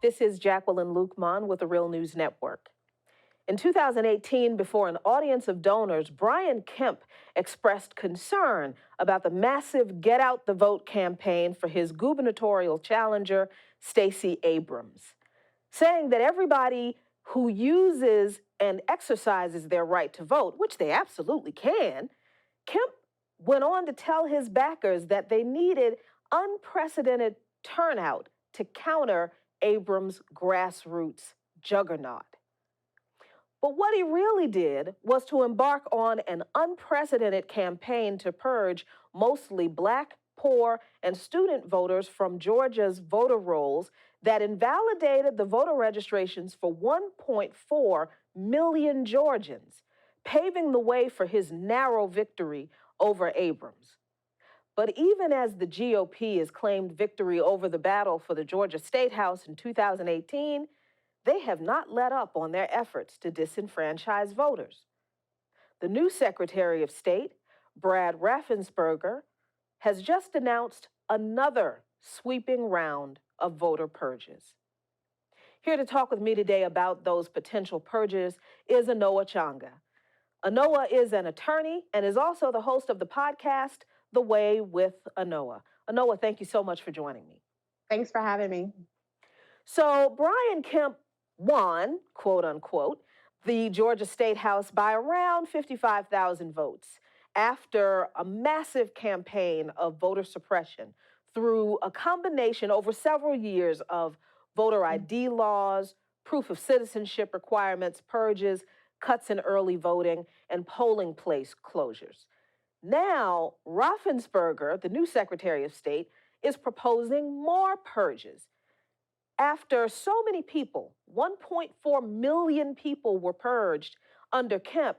This is Jacqueline Luqman with the Real News Network. In 2018, before an audience of donors, Brian Kemp expressed concern about the massive Get Out the Vote campaign for his gubernatorial challenger, Stacey Abrams, saying that everybody who uses and exercises their right to vote, which they absolutely can, Kemp went on to tell his backers that they needed unprecedented turnout to counter Abrams' grassroots juggernaut. But what he really did was to embark on an unprecedented campaign to purge mostly Black, poor, and student voters from Georgia's voter rolls that invalidated the voter registrations for 1.4 million Georgians, paving the way for his narrow victory over Abrams. But even as the GOP has claimed victory over the battle for the Georgia statehouse in 2018, they have not let up on their efforts to disenfranchise voters. The new Secretary of State, Brad Raffensperger, has just announced another sweeping round of voter purges. Here to talk with me today about those potential purges is Anoa Changa. Anoa is an attorney and is also the host of the podcast, The Way with Anoa. Anoa, thank you so much for joining me. Thanks for having me. So Brian Kemp won, quote unquote, the Georgia State House by around 55,000 votes after a massive campaign of voter suppression through a combination over several years of voter ID laws, proof of citizenship requirements, purges, cuts in early voting, and polling place closures. Now, Raffensperger, the new Secretary of State, is proposing more purges. After so many people, 1.4 million people were purged under Kemp,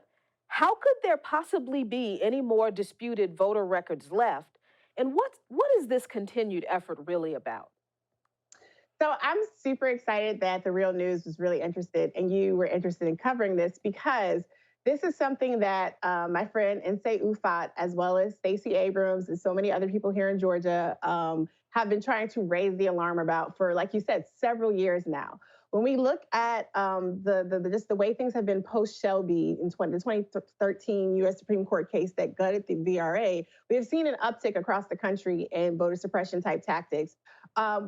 how could there possibly be any more disputed voter records left? And what is this continued effort really about? So I'm super excited that the Real News was really interested and you were interested in covering this because this is something that my friend Nsé Ufot, as well as Stacey Abrams and so many other people here in Georgia have been trying to raise the alarm about for, like you said, several years now. When we look at just the way things have been post-Shelby in the 2013 U.S. Supreme Court case that gutted the VRA, we have seen an uptick across the country in voter suppression type tactics,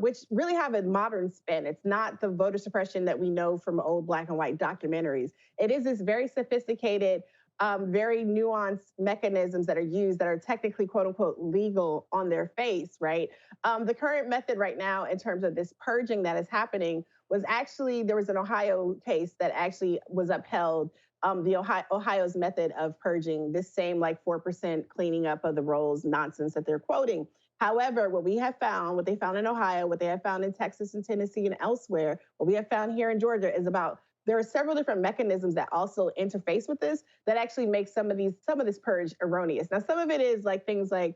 which really have a modern spin. It's not the voter suppression that we know from old black and white documentaries. It is this very sophisticated, very nuanced mechanisms that are used that are technically, quote unquote, legal on their face, right? The current method right now in terms of this purging that is happening was actually, there was an Ohio case that actually was upheld, Ohio's method of purging, this same like 4% cleaning up of the rolls nonsense that they're quoting. However, what we have found, what they found in Ohio, what they have found in Texas and Tennessee and elsewhere, what we have found here in Georgia is about there are several different mechanisms that also interface with this that actually make some of this purge erroneous. Now, some of it is like things like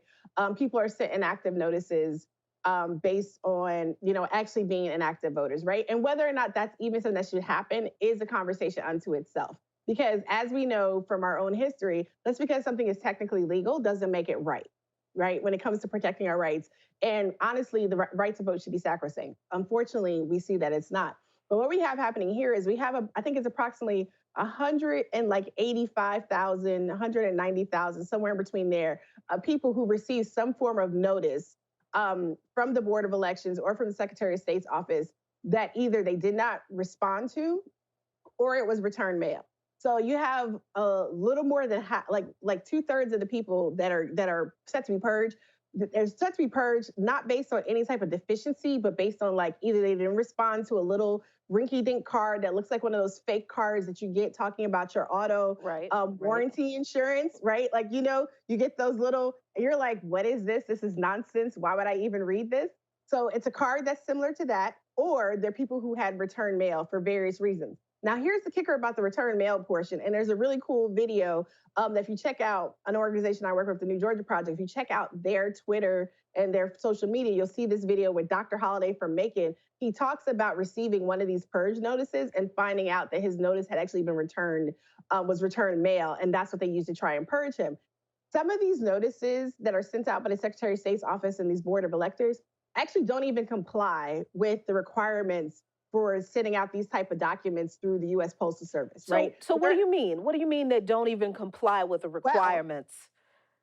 people are sent inactive notices based on, actually being inactive voters, right? And whether or not that's even something that should happen is a conversation unto itself. Because as we know from our own history, just because something is technically legal doesn't make it right, when it comes to protecting our rights. And honestly, the right to vote should be sacrosanct. Unfortunately, we see that it's not. But what we have happening here is we have, I think it's approximately 185,000, 190,000, somewhere in between there, people who receive some form of notice from the Board of Elections or from the Secretary of State's office that either they did not respond to or it was returned mail. So you have a little more than like 2/3 of the people that are set to be purged. They're set to be purged not based on any type of deficiency, but based on like either they didn't respond to a little rinky-dink card that looks like one of those fake cards that you get talking about your auto warranty insurance, right? Like, you get those little, you're like, what is this? This is nonsense. Why would I even read this? So it's a card that's similar to that, or they're people who had returned mail for various reasons. Now, here's the kicker about the return mail portion. And there's a really cool video that if you check out an organization I work with, the New Georgia Project, if you check out their Twitter and their social media, you'll see this video with Dr. Holliday from Macon. He talks about receiving one of these purge notices and finding out that his notice had actually been returned, was returned mail. And that's what they used to try and purge him. Some of these notices that are sent out by the Secretary of State's office and these board of electors actually don't even comply with the requirements for sending out these type of documents through the U.S. Postal Service, right? So what do you mean? What do you mean they don't even comply with the Well, requirements?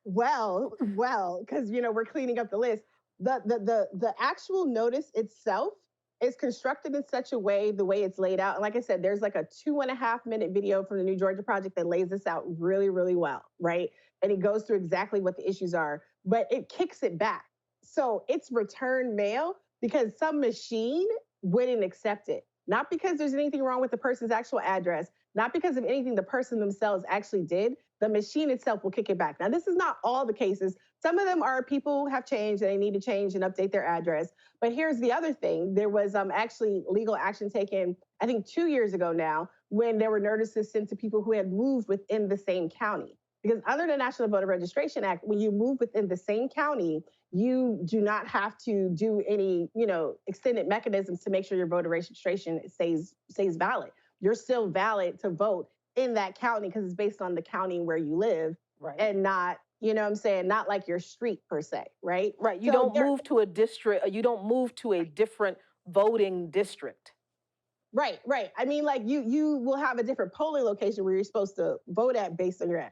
because we're cleaning up the list. The actual notice itself is constructed in such a way, the way it's laid out. And like I said, there's like a 2.5 minute video from the New Georgia Project that lays this out really, really well, right? And it goes through exactly what the issues are, but it kicks it back. So it's return mail because some machine wouldn't accept it. Not because there's anything wrong with the person's actual address, not because of anything the person themselves actually did. The machine itself will kick it back. Now, this is not all the cases. Some of them are people have changed and they need to change and update their address. But here's the other thing. There was actually legal action taken, I think 2 years ago now, when there were notices sent to people who had moved within the same county. Because under the National Voter Registration Act, when you move within the same county, you do not have to do any, extended mechanisms to make sure your voter registration stays valid. You're still valid to vote in that county because it's based on the county where you live, right, and not, not like your street per se, right? Right. You don't move to a district, you don't move to a different voting district. Right. I mean, like you will have a different polling location where you're supposed to vote at based on your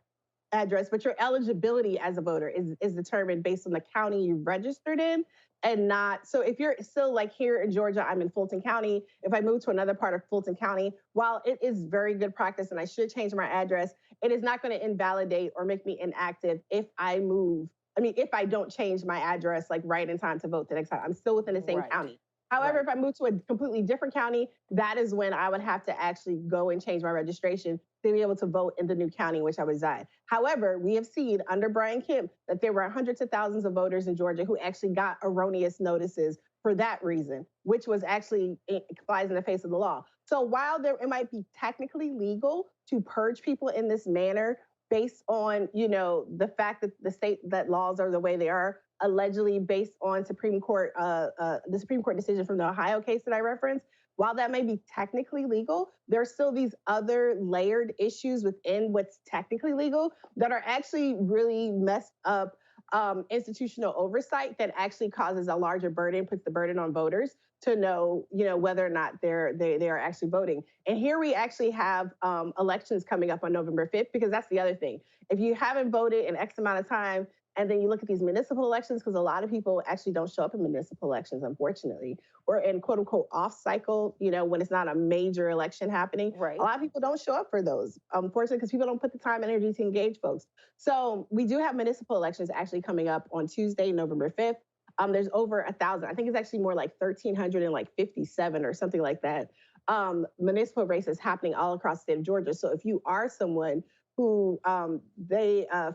address, but your eligibility as a voter is determined based on the county you registered in, and not. So if you're still like here in Georgia, I'm in Fulton County. If I move to another part of Fulton County, while it is very good practice and I should change my address, it is not going to invalidate or make me inactive if I move. I mean, if I don't change my address like right in time to vote the next time, I'm still within the same county. However, if I move to a completely different county, that is when I would have to actually go and change my registration to be able to vote in the new county in which I reside. However, we have seen under Brian Kemp that there were hundreds of thousands of voters in Georgia who actually got erroneous notices for that reason, which was actually flies in the face of the law. So while it might be technically legal to purge people in this manner based on, the fact that the state that laws are the way they are, allegedly based on the Supreme Court decision from the Ohio case that I referenced, while that may be technically legal, there are still these other layered issues within what's technically legal that are actually really messed up institutional oversight that actually causes a larger burden, puts the burden on voters to know, whether or not they are actually voting. And here we actually have elections coming up on November 5th, because that's the other thing. If you haven't voted in X amount of time, and then you look at these municipal elections, because a lot of people actually don't show up in municipal elections, unfortunately, or in quote unquote off cycle, when it's not a major election happening. Right. A lot of people don't show up for those, unfortunately, because people don't put the time and energy to engage folks. So we do have municipal elections actually coming up on Tuesday, November 5th. There's over 1,000. I think it's actually more like 1,357 or something like that. Municipal races happening all across the state of Georgia. So if you are someone who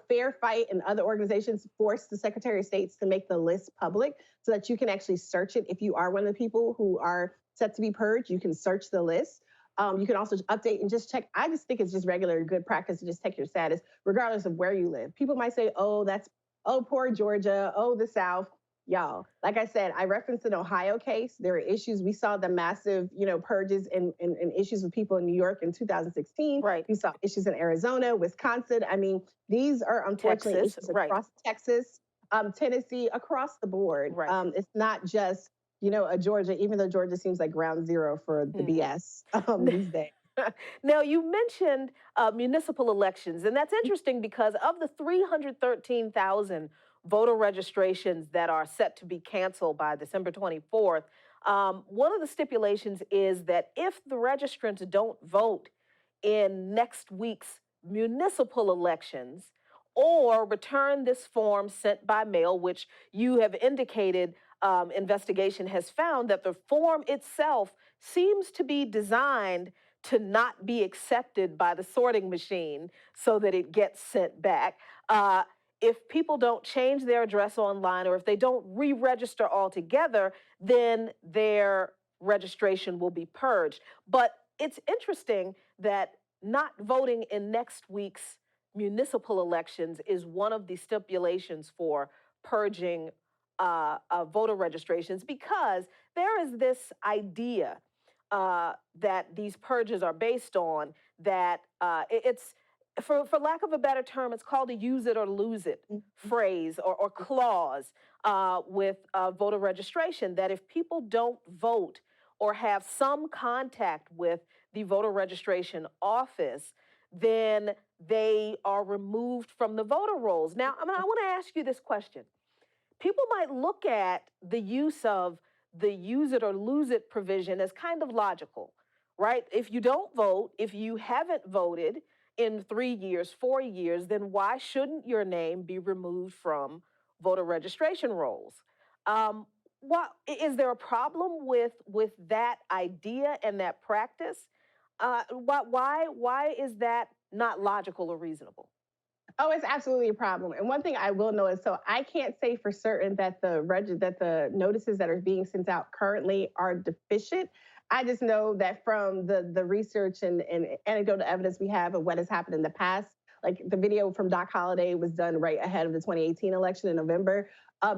Fair Fight and other organizations force the Secretary of State to make the list public so that you can actually search it. If you are one of the people who are set to be purged, you can search the list. You can also update and just check. I just think it's just regular good practice to just check your status, regardless of where you live. People might say, oh, poor Georgia, oh, the South. Y'all, like I said, I referenced an Ohio case. There are issues. We saw the massive, purges and issues with people in New York in 2016. Right. We saw issues in Arizona, Wisconsin. I mean, these are unfortunately issues across Texas, Tennessee, across the board. Right. It's not just, a Georgia, even though Georgia seems like ground zero for the BS these days. Now, you mentioned municipal elections, and that's interesting because of the 313,000 voter registrations that are set to be canceled by December 24th, one of the stipulations is that if the registrants don't vote in next week's municipal elections or return this form sent by mail, which you have indicated investigation has found that the form itself seems to be designed to not be accepted by the sorting machine so that it gets sent back. If people don't change their address online or if they don't re-register altogether, then their registration will be purged. But it's interesting that not voting in next week's municipal elections is one of the stipulations for purging voter registrations, because there is this idea that these purges are based on, that it's, for lack of a better term, it's called a use it or lose it phrase or clause with voter registration, that if people don't vote or have some contact with the voter registration office, then they are removed from the voter rolls. Now, I want to ask you this question. People might look at the use of the use it or lose it provision as kind of logical, right? If you don't vote, if you haven't voted in 3 years, 4 years, then why shouldn't your name be removed from voter registration rolls? Um, what is there a problem with that idea and that practice? Why is that not logical or reasonable? Oh, it's absolutely a problem. And one thing I will know is, so I can't say for certain that the notices that are being sent out currently are deficient. I just know that from the research and anecdotal evidence we have of what has happened in the past, like the video from Doc Holliday was done right ahead of the 2018 election in November.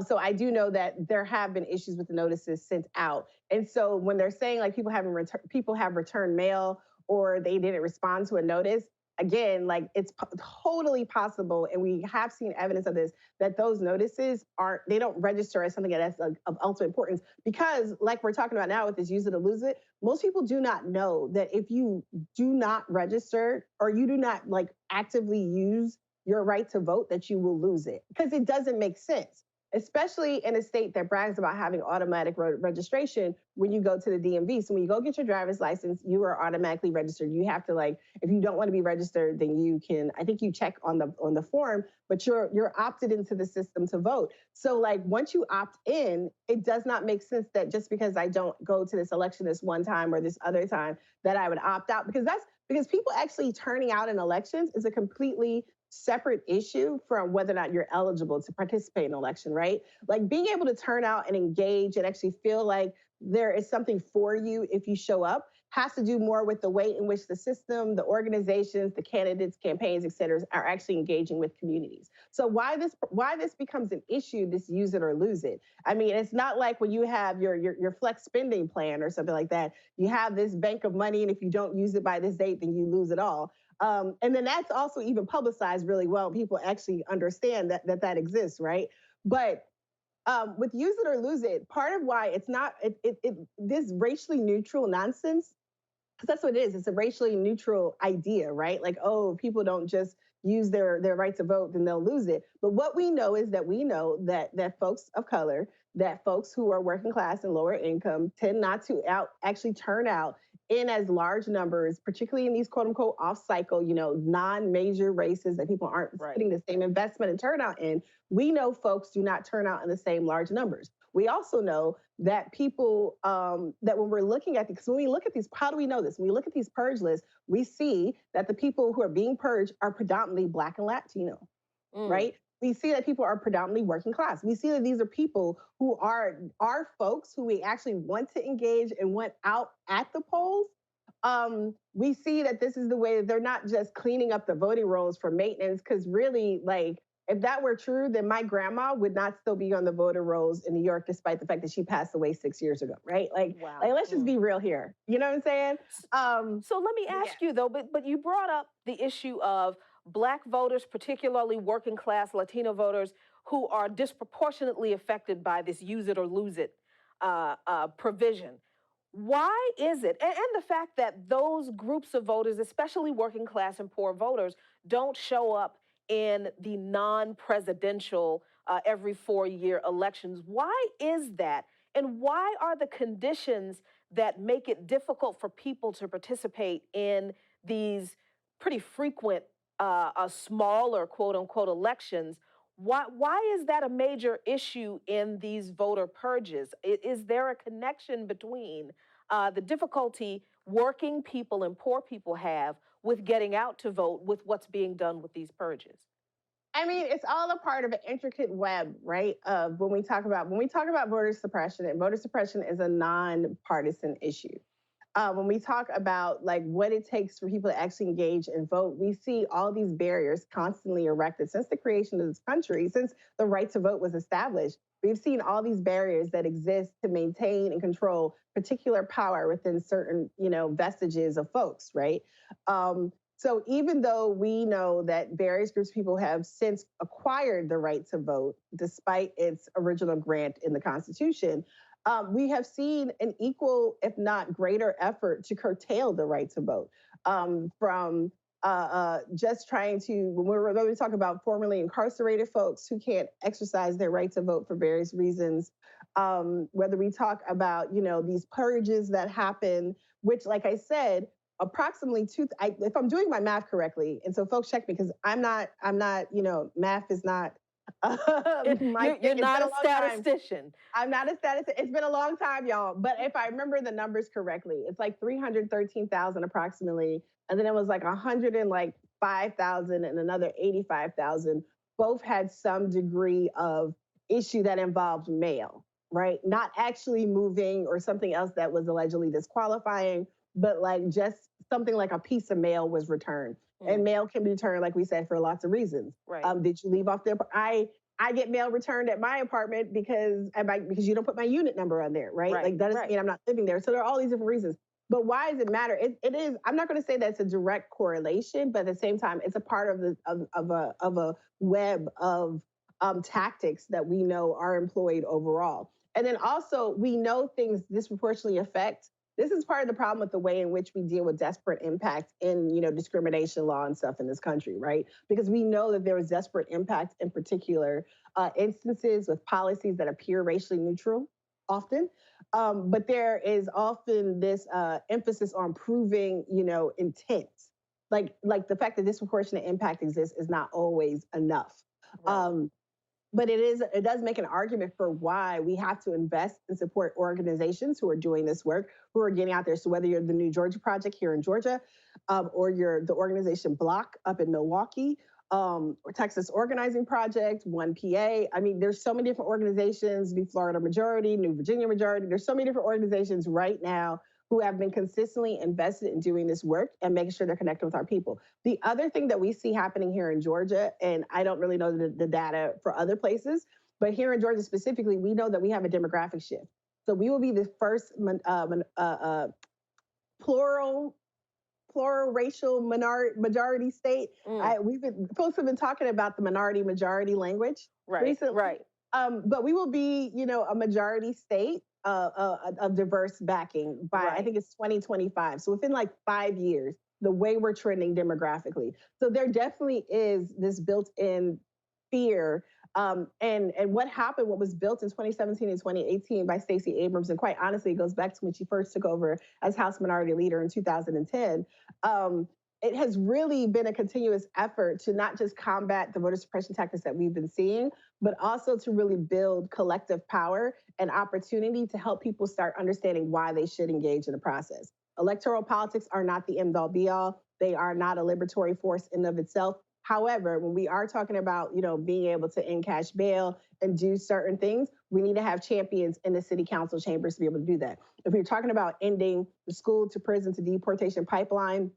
So I do know that there have been issues with the notices sent out. And so when they're saying like people have returned mail or they didn't respond to a notice, again, like it's totally possible, and we have seen evidence of this, that those notices they don't register as something that's of ultimate importance, because like we're talking about now with this use it or lose it, most people do not know that if you do not register or you do not like actively use your right to vote, that you will lose it, because it doesn't make sense, especially in a state that brags about having automatic registration when you go to the DMV. So when you go get your driver's license, you are automatically registered. You have to, like, if you don't want to be registered, then you can, I think you check on the form, but you're opted into the system to vote. So like once you opt in, it does not make sense that just because I don't go to this election this one time or this other time that I would opt out, because people actually turning out in elections is a completely separate issue from whether or not you're eligible to participate in an election, right? Like being able to turn out and engage and actually feel like there is something for you if you show up has to do more with the way in which the system, the organizations, the candidates, campaigns, et cetera, are actually engaging with communities. So why this becomes an issue, this use it or lose it. I mean, it's not like when you have your flex spending plan or something like that, you have this bank of money, and if you don't use it by this date, then you lose it all. And then that's also even publicized really well. People actually understand that exists, right? But with use it or lose it, part of why it's not this racially neutral nonsense, because that's what it is. It's a racially neutral idea, right? Like, oh, if people don't just use their right to vote, then they'll lose it. But what we know is that that folks of color, that folks who are working class and lower income tend not to actually turn out in as large numbers, particularly in these quote unquote off cycle, non-major races that people aren't putting the same investment and turnout in. We know folks do not turn out in the same large numbers. We also know that people, that when we're looking at because when we look at these, how do we know this? When we look at these purge lists, we see that the people who are being purged are predominantly Black and Latino, right? We see that people are predominantly working class. We see that these are people who are folks who we actually want to engage and want out at the polls. We see that this is the way that they're not just cleaning up the voting rolls for maintenance, because really, like, if that were true, then my grandma would not still be on the voter rolls in New York, despite the fact that she passed away 6 years ago, right? Like, Wow. like let's just be real here. You know what I'm saying? So let me ask you though, but you brought up the issue of Black voters, particularly working class Latino voters, who are disproportionately affected by this use it or lose it provision. Why is it, and the fact that those groups of voters, especially working class and poor voters, don't show up in the non-presidential every 4-year elections? Why is that? And why are the conditions that make it difficult for people to participate in these pretty frequent, smaller quote unquote elections? Why is that a major issue in these voter purges? Is there a connection between the difficulty working people and poor people have with getting out to vote with what's being done with these purges? I mean, it's all a part of an intricate web, right? Of when we talk about voter suppression, and voter suppression is a nonpartisan issue. When we talk about like what it takes for people to actually engage and vote, we see all these barriers constantly erected since the creation of this country, since the right to vote was established. We've seen all these barriers that exist to maintain and control particular power within certain, vestiges of folks, right? So even though we know that various groups of people have since acquired the right to vote, despite its original grant in the Constitution, we have seen an equal, if not greater, effort to curtail the right to vote from just trying to, when we talk about formerly incarcerated folks who can't exercise their right to vote for various reasons, whether we talk about, these purges that happen, which, like I said, approximately if I'm doing my math correctly, and so folks check me because I'm not, math is not my You're thing. It's not been a a long time. statistician. I'm not a statistician. It's been a long time, y'all. But if I remember the numbers correctly, it's like 313,000 approximately. And then it was like 105,000 and another 85,000. Both had some degree of issue that involved mail, right? Not actually moving or something else that was allegedly disqualifying, but like just something like a piece of mail was returned. And mail can be returned, like we said, for lots of reasons. Right. Did you leave off there? I get mail returned at my apartment because you don't put my unit number on there, right? Like that doesn't mean I'm not living there. So there are all these different reasons. But why does it matter? It is. I'm not going to say that's a direct correlation, but at the same time, it's a part of a web of tactics that we know are employed overall. And then also we know things disproportionately affect. This is part of the problem with the way in which we deal with disparate impact in, discrimination law and stuff in this country, right? Because we know that there is disparate impact in particular instances with policies that appear racially neutral often. But there is often this emphasis on proving, intent. Like the fact that disproportionate impact exists is not always enough. Right. But it does make an argument for why we have to invest and support organizations who are doing this work, who are getting out there. So whether you're the New Georgia Project here in Georgia, or you're the organization Block up in Milwaukee, or Texas Organizing Project, 1PA. I mean, there's so many different organizations, New Florida Majority, New Virginia Majority. There's so many different organizations right now who have been consistently invested in doing this work and making sure they're connected with our people. The other thing that we see happening here in Georgia, and I don't really know the data for other places, but here in Georgia specifically, we know that we have a demographic shift. So we will be the first plural racial majority state. Folks have been talking about the minority majority language recently. Right. But we will be, a majority state of diverse backing by, I think it's 2025. So within like 5 years, the way we're trending demographically. So there definitely is this built-in fear. And what happened, what was built in 2017 and 2018 by Stacey Abrams, and quite honestly, it goes back to when she first took over as House Minority Leader in 2010. It has really been a continuous effort to not just combat the voter suppression tactics that we've been seeing, but also to really build collective power and opportunity to help people start understanding why they should engage in the process. Electoral politics are not the end all be all. They are not a liberatory force in and of itself. However, when we are talking about, being able to encash bail and do certain things, we need to have champions in the city council chambers to be able to do that. If we're talking about ending the school to prison to deportation pipeline,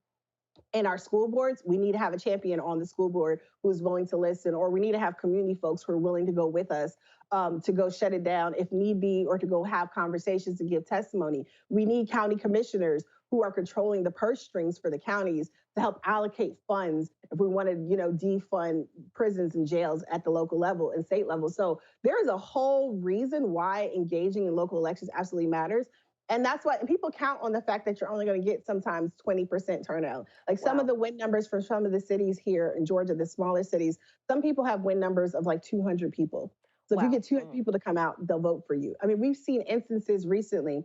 in our school boards, we need to have a champion on the school board who's willing to listen, or we need to have community folks who are willing to go with us to go shut it down if need be, or to go have conversations and give testimony. We need county commissioners who are controlling the purse strings for the counties to help allocate funds if we want to, defund prisons and jails at the local level and state level. So there is a whole reason why engaging in local elections absolutely matters. And that's why, and people count on the fact that you're only going to get sometimes 20% turnout. Like some of the win numbers from some of the cities here in Georgia, the smaller cities, some people have win numbers of like 200 people. So if you get 200 people to come out, they'll vote for you. I mean, we've seen instances recently.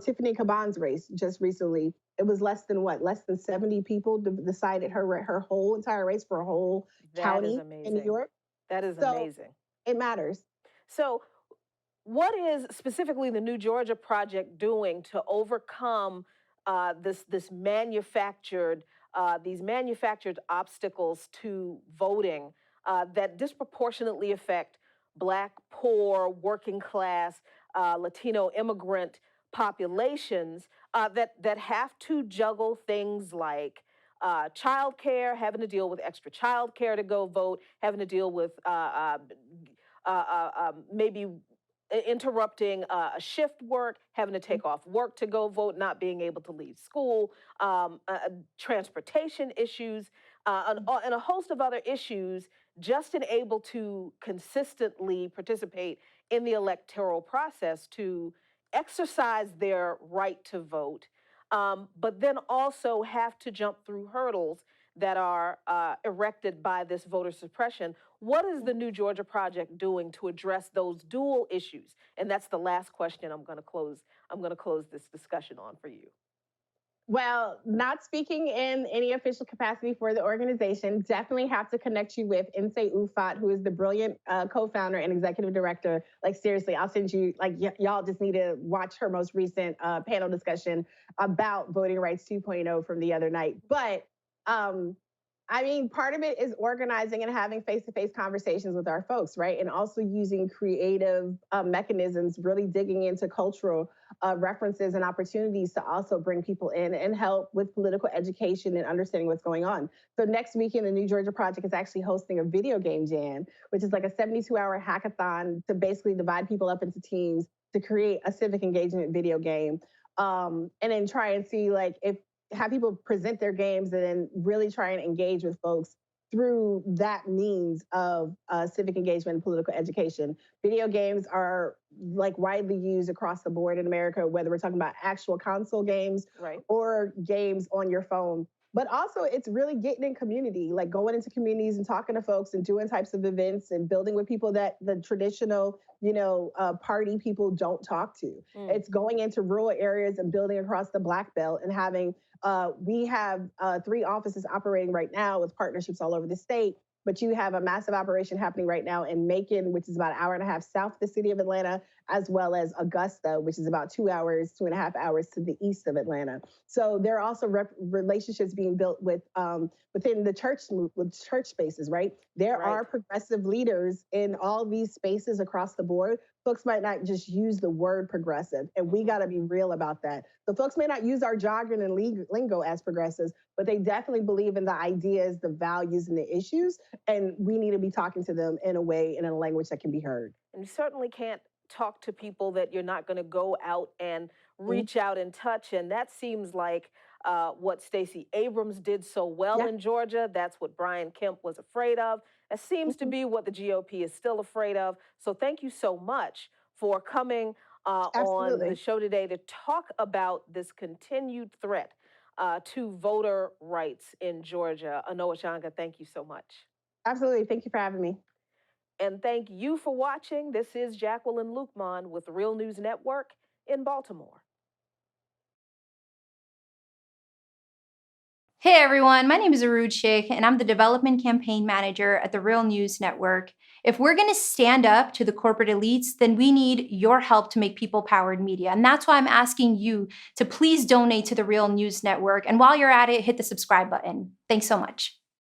Tiffany Caban's race just recently, it was less than 70 people decided her whole entire race for a whole county in New York. That is amazing. It matters. So what is specifically the New Georgia Project doing to overcome these manufactured obstacles to voting that disproportionately affect Black, poor, working class, Latino immigrant populations that have to juggle things like childcare, having to deal with extra childcare to go vote, having to deal with maybe interrupting a shift work, having to take off work to go vote, not being able to leave school, transportation issues, and a host of other issues, just in able to consistently participate in the electoral process to exercise their right to vote, but then also have to jump through hurdles that are erected by this voter suppression. What is the New Georgia Project doing to address those dual issues? And that's the last question I'm going to close. I'm going to close this discussion on for you. Well, not speaking in any official capacity for the organization, definitely have to connect you with Nsé Ufot, who is the brilliant co-founder and executive director. Like, seriously, I'll send you, like, y'all just need to watch her most recent panel discussion about Voting Rights 2.0 from the other night. But I mean, part of it is organizing and having face-to-face conversations with our folks, right? And also using creative mechanisms, really digging into cultural references and opportunities to also bring people in and help with political education and understanding what's going on. So next weekend, the New Georgia Project is actually hosting a video game jam, which is like a 72-hour hackathon to basically divide people up into teams to create a civic engagement video game. And then try and see, like, if have people present their games and then really try and engage with folks through that means of civic engagement and political education. Video games are like widely used across the board in America, whether we're talking about actual console games, right, or games on your phone. But also it's really getting in community, like going into communities and talking to folks and doing types of events and building with people that the traditional, party people don't talk to. It's going into rural areas and building across the Black Belt and having we have 3 offices operating right now with partnerships all over the state, but you have a massive operation happening right now in Macon, which is about an hour and a half south of the city of Atlanta, as well as Augusta, which is about 2.5 hours to the east of Atlanta. So there are also relationships being built with within the church, with church spaces, right? There are progressive leaders in all these spaces across the board. Folks might not just use the word progressive, and we got to be real about that. So folks may not use our jargon and lingo as progressives, but they definitely believe in the ideas, the values, and the issues, and we need to be talking to them in a way, in a language that can be heard. And you certainly can't talk to people that you're not going to go out and reach out and touch. And that seems like what Stacey Abrams did so well in Georgia. That's what Brian Kemp was afraid of. That seems to be what the GOP is still afraid of. So thank you so much for coming on the show today to talk about this continued threat to voter rights in Georgia. Anoa Changa, thank you so much. Absolutely. Thank you for having me. And thank you for watching. This is Jacqueline Luqman with the Real News Network in Baltimore. Hey everyone, my name is Arooj Sheikh and I'm the Development Campaign Manager at the Real News Network. If we're going to stand up to the corporate elites, then we need your help to make people-powered media. And that's why I'm asking you to please donate to the Real News Network. And while you're at it, hit the subscribe button. Thanks so much.